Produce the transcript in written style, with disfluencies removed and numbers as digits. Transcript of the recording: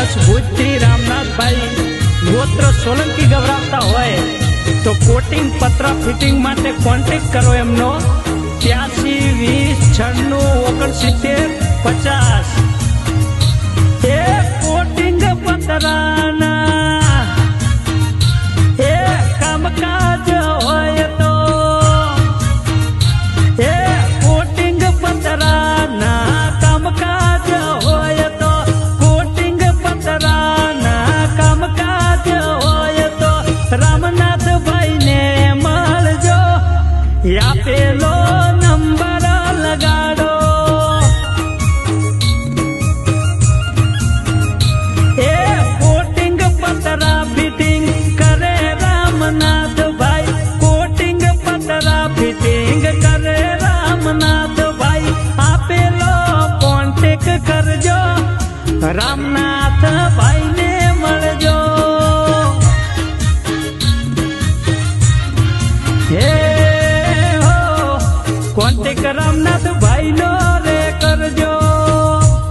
કચ્છ ભુજથી રામનાથભાઈ ગોત્ર સોલંકી ગવરાવતા હોય તો કોટિંગ પત્ર ફિટિંગ માટે કોન્ટેક્ટ કરો એમનો 83 20 96 50 એ કોટિંગ પત્રાના એ કામકાજ હોય તો એ કોટિંગ પત્રાના કામકાજ હોય તો કોટિંગ પત્રાના કામકાજ હોય તો રામનાથભાઈ ને મળજો આપેલો નંબર લગાડો એ કોટિંગ પતરા ફિટિંગ કરે રામનાથભાઈ કોટિંગ પતરા ફિટિંગ કરે રામનાથભાઈ આપેલો કોન્ટેક કરજો રામનાથભાઈ ને મળજો હે કોન્ટેક રામનાથભાઈ નો